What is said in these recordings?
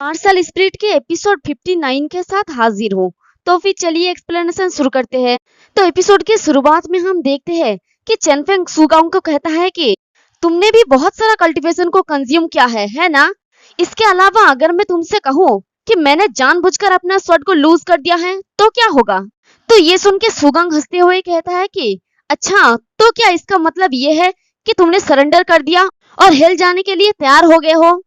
Martial spirit के episode 59 के साथ हाजिर हो। तो फिर चलिए एक्सप्लेनेशन शुरू करते हैं। तो एपिसोड की शुरुआत में हम देखते हैं कि चेनफेंग सुगांग को कहता है कि तुमने भी बहुत सारा कल्टीवेशन को कंज्यूम किया है ना? इसके अलावा अगर मैं तुमसे कहूँ कि मैंने जानबूझकर अपना स्वॉर्ड को लूज कर दिया है तो क्या होगा? तो ये सुन के सुगांग हंसते हुए कहता है कि अच्छा, तो क्या इसका मतलब ये है कि तुमने सरेंडर कर दिया और हेल जाने के लिए तैयार हो गए हो?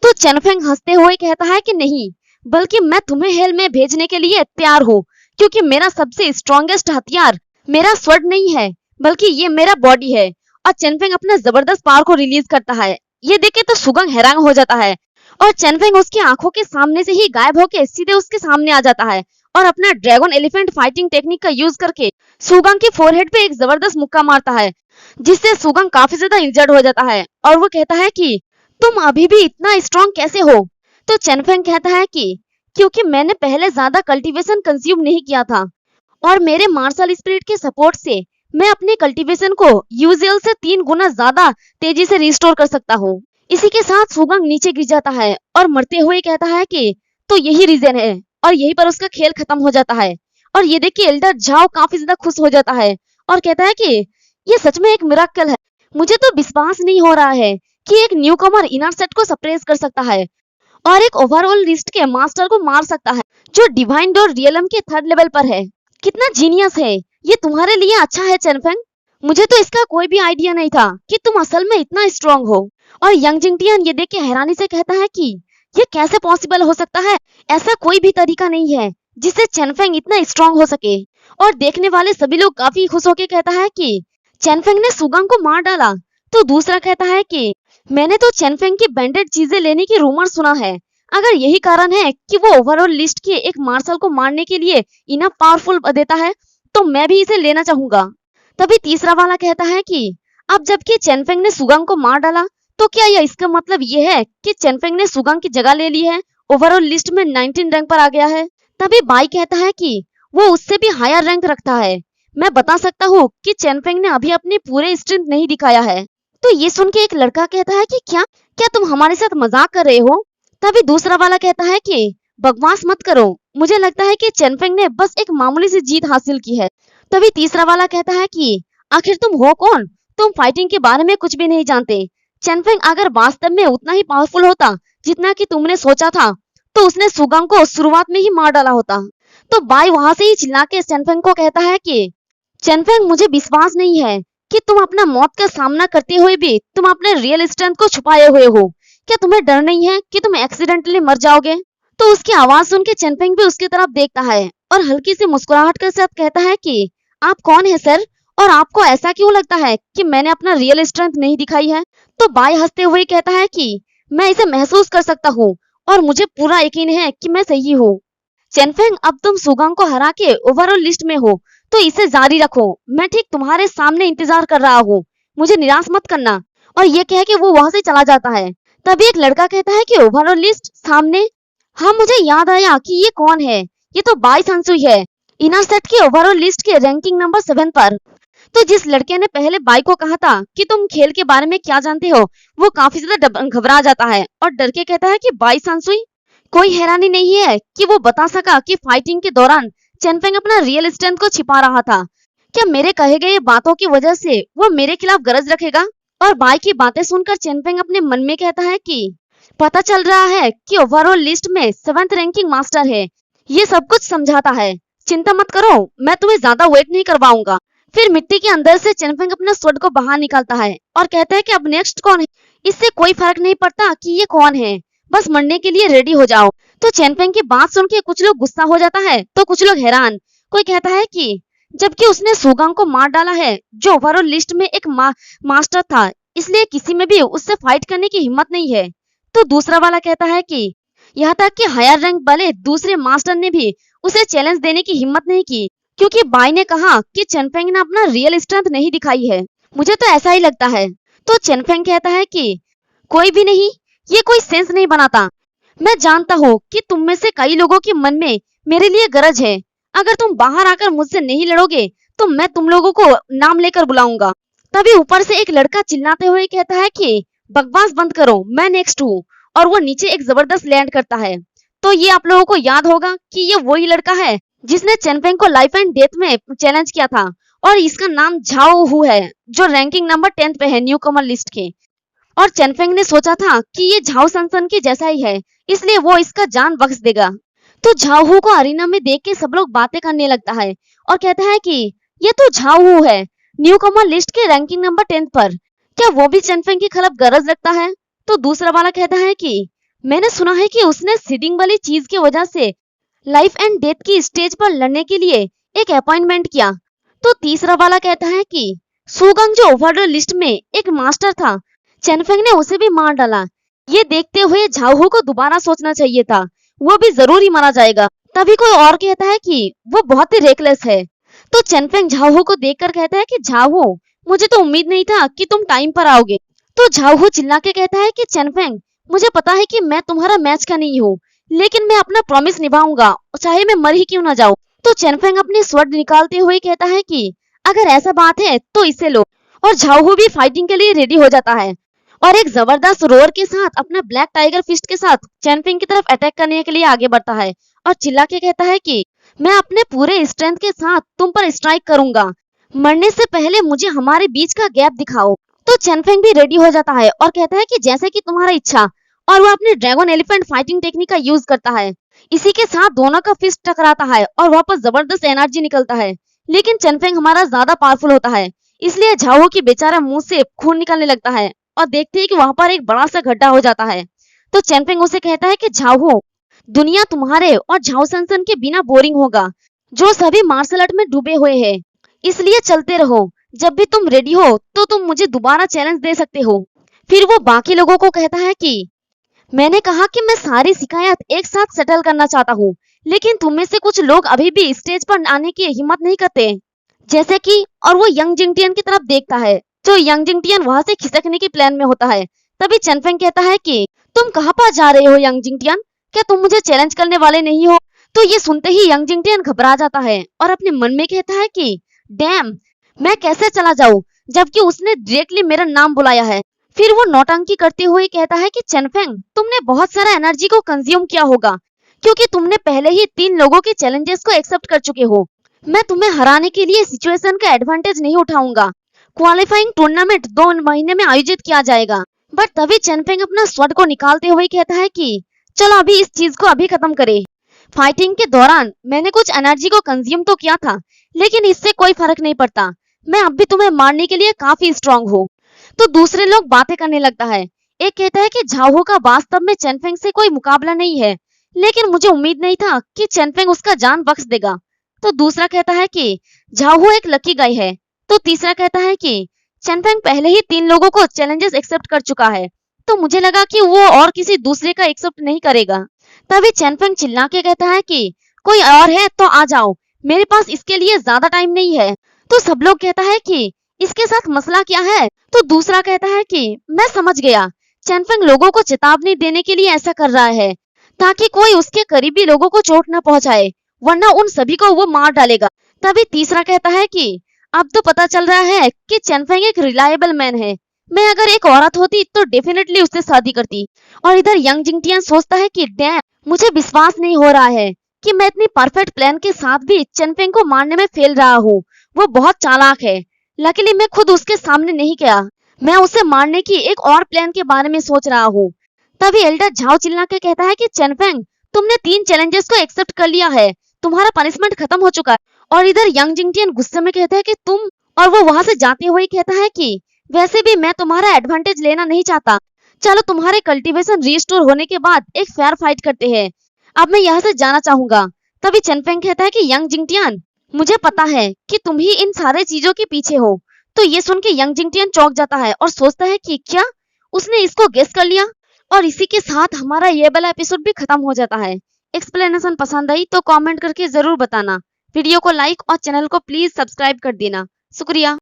तो चेनफेंग हंसते हुए कहता है कि नहीं, बल्कि मैं तुम्हें हेल में भेजने के लिए तैयार हूँ, क्योंकि मेरा सबसे स्ट्रॉन्गेस्ट हथियार मेरा स्वॉर्ड नहीं है, बल्कि ये मेरा बॉडी है। और चेनफेंग अपने जबरदस्त पावर को रिलीज करता है। ये देखे तो सुगांग हैरान हो जाता है और चेनफेंग उसकी आंखों के सामने से ही गायब होके सीधे उसके सामने आ जाता है और अपना ड्रैगन एलिफेंट फाइटिंग टेक्निक का यूज करके सुगांग की फोरहेड पे एक जबरदस्त मुक्का मारता है, जिससे सुगांग काफी ज्यादा इंजर्ड हो जाता है और वो कहता है कि तुम अभी भी इतना स्ट्रॉन्ग कैसे हो? तो चेनफेंग कहता है कि क्योंकि मैंने पहले ज्यादा कल्टीवेशन कंज्यूम नहीं किया था और मेरे मार्शल स्पिरिट के सपोर्ट से मैं अपने कल्टीवेशन को यूजुअल से 3 गुना ज्यादा तेजी से रिस्टोर कर सकता हूँ। इसी के साथ सुगांग नीचे गिर जाता है और मरते हुए कहता है कि तो यही रीजन है, और यहीं पर उसका खेल खत्म हो जाता है। और ये देख के एल्डर झाओ काफी ज्यादा खुश हो जाता है और कहता है कि ये सच में एक मिरेकल है। मुझे तो विश्वास नहीं हो रहा है कि एक न्यूकमर इनर सेट को सप्रेस कर सकता है और एक ओवरऑल लिस्ट के मास्टर को मार सकता है जो डिवाइन डोर रियलम के 3rd लेवल पर है। कितना जीनियस है ये तुम्हारे लिए। अच्छा है चेनफेंग, मुझे तो इसका कोई भी आइडिया नहीं था कि तुम असल में इतना स्ट्रॉन्ग हो। और यंग जिंगटियन ये देख के हैरानी से कहता है कि ये कैसे पॉसिबल हो सकता है? ऐसा कोई भी तरीका नहीं है जिससे चेनफेंग इतना स्ट्रॉन्ग हो सके। और देखने वाले सभी लोग काफी खुश होकर कहता है कि चेनफेंग ने सुगांग को मार डाला। तो दूसरा कहता है कि मैंने तो चेनफेंग की बैंडेड चीजें लेने की रूमर सुना है। अगर यही कारण है कि वो ओवरऑल लिस्ट के एक मार्शल को मारने के लिए इनफ पावरफुल देता है, तो मैं भी इसे लेना चाहूंगा। तभी तीसरा वाला कहता है कि अब जबकि चेनफेंग ने सुगांग को मार डाला, तो क्या यह इसका मतलब ये है कि चेनफेंग ने सुगांग की जगह ले ली है, ओवरऑल लिस्ट में 19 रैंक पर आ गया है? तभी बाई कहता है कि वो उससे भी हायर रैंक रखता है। मैं बता सकता हूँ कि चेनफेंग ने अभी अपनी पूरे स्ट्रेंथ नहीं दिखाया है। तो ये सुन के एक लड़का कहता है कि क्या क्या तुम हमारे साथ मजाक कर रहे हो? तभी दूसरा वाला कहता है कि बकवास मत करो, मुझे लगता है कि चेनफेंग ने बस एक मामूली सी जीत हासिल की है। तभी तीसरा वाला कहता है कि आखिर तुम हो कौन? तुम फाइटिंग के बारे में कुछ भी नहीं जानते। चेनफेंग अगर वास्तव में उतना ही पावरफुल होता जितना कि तुमने सोचा था, तो उसने सुगांग को शुरुआत में ही मार डाला होता। तो बाई वहां से ही चिल्ला के चेनफेंग को कहता है कि चेनफेंग, मुझे विश्वास नहीं है कि तुम अपना मौत का सामना करते हुए भी तुम अपने रियल स्ट्रेंथ को छुपाए हुए हो। क्या तुम्हें डर नहीं है कि तुम एक्सीडेंटली मर जाओगे? तो उसकी आवाज सुन के चेनफेंग भी उसकी तरफ देखता है और हल्की सी मुस्कुराहट के साथ कहता है कि आप कौन है सर, और आपको ऐसा क्यों लगता है कि मैंने अपना रियल स्ट्रेंथ नहीं दिखाई है? तो बाई हंसते हुए कहता है कि मैं इसे महसूस कर सकता हूँ और मुझे पूरा यकीन है कि मैं सही हूँ। चेनफेंग, अब तुम सुगांग को हरा के ओवरऑल लिस्ट में हो, तो इसे जारी रखो। मैं ठीक तुम्हारे सामने इंतजार कर रहा हूँ, मुझे निराश मत करना। और ये कह के वो वहां से चला जाता है। तभी एक लड़का कहता है कि ओवरऑल लिस्ट सामने? हाँ, मुझे याद आया कि ये कौन है। ये तो बाई संसुई है, इनर सेट की ओवरऑल लिस्ट के रैंकिंग नंबर 7 पर। तो जिस लड़के ने पहले बाई को कहा था कि तुम खेल के बारे में क्या जानते हो, वो काफी ज्यादा घबरा जाता है और डर के कहता है कि बाई संसुई। कोई हैरानी नहीं है कि वो बता सका कि फाइटिंग के दौरान चेनफेंग अपना रियल स्ट्रेंथ को छिपा रहा था। क्या मेरे कहे गए बातों की वजह से वो मेरे खिलाफ गरज रखेगा? और बाई की बातें सुनकर चेनफेंग अपने मन में कहता है कि पता चल रहा है कि ओवरऑल लिस्ट में 7th रैंकिंग मास्टर है। ये सब कुछ समझाता है। चिंता मत करो, मैं तुम्हें ज्यादा वेट नहीं करवाऊंगा। फिर मिट्टी के अंदर से चेनफेंग अपने स्वॉर्ड को बाहर निकालता है और कहता है कि अब नेक्स्ट कौन है? इससे कोई फर्क नहीं पड़ता कि ये कौन है, बस मरने के लिए रेडी हो जाओ। तो चेनफेंग की बात सुन के कुछ लोग गुस्सा हो जाता है तो कुछ लोग हैरान। कोई कहता है कि जबकि उसने सुगांग को मार डाला है, जो ओवरऑल लिस्ट में एक मास्टर था, इसलिए किसी में भी उससे फाइट करने की हिम्मत नहीं है। तो दूसरा वाला कहता है कि यहाँ तक कि हायर रैंक वाले दूसरे मास्टर ने भी उसे चैलेंज देने की हिम्मत नहीं की, क्योंकि बाई ने कहा कि चेनफेंग ने अपना रियल स्ट्रेंथ नहीं दिखाई है। मुझे तो ऐसा ही लगता है। तो चेनफेंग कहता है कि कोई भी नहीं, ये कोई सेंस नहीं बनाता। मैं जानता हूँ कि तुम में से कई लोगों के मन में मेरे लिए गरज है। अगर तुम बाहर आकर मुझसे नहीं लड़ोगे तो मैं तुम लोगों को नाम लेकर बुलाऊंगा। तभी ऊपर से एक लड़का चिल्लाते हुए कहता है कि बकवास बंद करो, मैं नेक्स्ट हूँ। और वो नीचे एक जबरदस्त लैंड करता है। तो ये आप लोगों को याद होगा कि ये वही लड़का है जिसने चेनफेंग को लाइफ एंड डेथ में चैलेंज किया था, और इसका नाम झाओ हु है, जो रैंकिंग नंबर 10 पे है न्यू कमर लिस्ट के। और चेनफेंग ने सोचा था कि ये झाओ सनसन के जैसा ही है, इसलिए वो इसका जान बख्श देगा। तो झाओ हु को अरीना में देख के सब लोग बातें करने लगता है और कहता है कि ये तो झाओ हु है, न्यू कमर लिस्ट के रैंकिंग नंबर 10 पर, क्या वो भी चेनफेंग की खिलाफ गरज रखता है? तो दूसरा वाला कहता है कि मैंने सुना है कि उसने सीडिंग वाली चीज की वजह से लाइफ एंड डेथ की स्टेज पर लड़ने के लिए एक अपॉइंटमेंट किया। तो तीसरा वाला कहता है कि सुगंग जो ओवरऑल लिस्ट में एक मास्टर था, चेनफेंग ने उसे भी मार डाला। ये देखते हुए झाओ हु को दोबारा सोचना चाहिए था, वो भी जरूर ही मारा जाएगा। तभी कोई और कहता है कि वो बहुत ही रेकलेस है। तो चेनफेंग झाओ हु को देखकर कहता है कि झाओ हु, मुझे तो उम्मीद नहीं था कि तुम टाइम पर आओगे। तो झाओ हु चिल्ला के कहता है कि चेनफेंग, मुझे पता है कि मैं तुम्हारा मैच का नहीं हूँ, लेकिन मैं अपना प्रॉमिस निभाऊंगा, चाहे मैं मर ही क्यों ना जाऊं। तो चेनफेंग अपनी स्वord निकालते हुए कहता है कि अगर ऐसा बात है तो इसे लो, और झाओ हु भी फाइटिंग के लिए रेडी हो जाता है और एक जबरदस्त रोर के साथ अपना ब्लैक टाइगर फिस्ट के साथ चेनफेंग की तरफ अटैक करने के लिए आगे बढ़ता है और चिल्ला के कहता है कि मैं अपने पूरे स्ट्रेंथ के साथ तुम पर स्ट्राइक करूंगा, मरने से पहले मुझे हमारे बीच का गैप दिखाओ। तो चेनफेंग भी रेडी हो जाता है और कहता है कि जैसे कि तुम्हारा इच्छा, और वो अपने ड्रैगन एलिफेंट फाइटिंग टेक्निक का यूज करता है। इसी के साथ दोनों का फिस्ट टकराता है और वापस जबरदस्त एनर्जी निकलता है, लेकिन चेनफेंग हमारा ज्यादा पावरफुल होता है, इसलिए झाओ हु की बेचारा मुंह से खून निकलने लगता है और देखते हैं कि वहां पर एक बड़ा सा गड्ढा हो जाता है। तो चेनफेंग उसे कहता है कि झाओ हु, दुनिया तुम्हारे और झाओ सनसन के बिना बोरिंग होगा, जो सभी मार्शल आर्ट में डूबे हुए हैं, इसलिए चलते रहो, जब भी तुम रेडी हो तो तुम मुझे दोबारा चैलेंज दे सकते हो। फिर वो बाकी लोगों को कहता है कि मैंने कहा कि मैं सारी शिकायत एक साथ सेटल करना चाहता हूँ, लेकिन तुम में से कुछ लोग अभी भी स्टेज पर आने की हिम्मत नहीं करते, जैसे कि, और वो यंग जिंगटियन की तरफ देखता है, जो यंग जिंगटियन वहां से खिसकने के प्लान में होता है। तभी चेनफेंग कहता है कि तुम कहाँ पर जा रहे हो यंग जिंगटियन, क्या तुम मुझे चैलेंज करने वाले नहीं हो? तो ये सुनते ही यंग जिंगटियन घबरा जाता है और अपने मन में कहता है कि डैम, मैं कैसे चला जाऊं जबकि उसने डायरेक्टली मेरा नाम बुलाया है। फिर वो नौटंकी करते हुए कहता है कि चेनफेंग, तुमने बहुत सारा एनर्जी को कंज्यूम किया होगा, क्योंकि तुमने पहले ही 3 लोगों के चैलेंजेस को एक्सेप्ट कर चुके हो। मैं तुम्हें हराने के लिए सिचुएशन का एडवांटेज नहीं उठाऊंगा। क्वालिफाइंग टूर्नामेंट 2 महीने में आयोजित किया जाएगा। बट तभी चेनफेंग अपना स्वord को निकालते हुए कहता है कि चलो अभी इस चीज को अभी खत्म करें। फाइटिंग के दौरान मैंने कुछ एनर्जी को कंज्यूम तो किया था, लेकिन इससे कोई फर्क नहीं पड़ता, मैं अब भी तुम्हें मारने के लिए काफी स्ट्रांग हूँ। तो दूसरे लोग बातें करने लगता है। एक कहता है कि झाओ हु का वास्तव में चेनफेंग से कोई मुकाबला नहीं है, लेकिन मुझे उम्मीद नहीं था कि चेनफेंग उसका जान बख्श देगा। तो दूसरा कहता है कि झाओ हु एक लकी गाय है। तो तीसरा कहता है कि चेनफेंग पहले ही 3 लोगों को चैलेंजेस एक्सेप्ट कर चुका है, तो मुझे लगा कि वो और किसी दूसरे का एक्सेप्ट नहीं करेगा। तभी चेनफेंग चिल्ला के कहता है कि कोई और है तो आ जाओ, मेरे पास इसके लिए ज्यादा टाइम नहीं है। तो सब लोग कहता है कि इसके साथ मसला क्या है? तो दूसरा कहता है कि मैं समझ गया, चेनफेंग लोगों को चेतावनी देने के लिए ऐसा कर रहा है, ताकि कोई उसके करीबी लोगों को चोट न पहुंचाए, वरना उन सभी को वो मार डालेगा। तभी तीसरा कहता है कि अब तो पता चल रहा है कि चेनफेंग एक रिलायबल मैन है, मैं अगर एक औरत होती तो डेफिनेटली उससे शादी करती। और इधर यंग जिंगटियन सोचता है कि डैम, मुझे विश्वास नहीं हो रहा है कि मैं इतनी परफेक्ट प्लान के साथ भी चेनफेंग को मारने में फेल रहा हूँ, वो बहुत चालाक है। लकीली मैं खुद उसके सामने नहीं गया, मैं उसे मारने की एक और प्लान के बारे में सोच रहा हूँ। तभी एल्डर झाओ चिल्ला के कहता है कि चेनफेंग, तुमने 3 चैलेंजेस को एक्सेप्ट कर लिया है, तुम्हारा पनिशमेंट खत्म हो चुका है। और इधर यंग जिंगटियन गुस्से में कहता है कि तुम, और वो वहां से जाते हुए कहता है कि वैसे भी मैं तुम्हारा एडवांटेज लेना नहीं चाहता, चलो तुम्हारे कल्टीवेशन रिस्टोर होने के बाद एक फेयर फाइट करते हैं, अब मैं यहाँ से जाना चाहूंगा। तभी चेनफेंग कहता है कि यंग जिंगटियन, मुझे पता है कि तुम ही इन सारे चीजों के पीछे हो। तो ये सुन के यंग जिंगटियन चौंक जाता है और सोचता है कि क्या उसने इसको गेस कर लिया। और इसी के साथ हमारा ये वाला एपिसोड भी खत्म हो जाता है। एक्सप्लेनेशन पसंद आई तो कमेंट करके जरूर बताना, वीडियो को लाइक और चैनल को प्लीज सब्सक्राइब कर देना। शुक्रिया।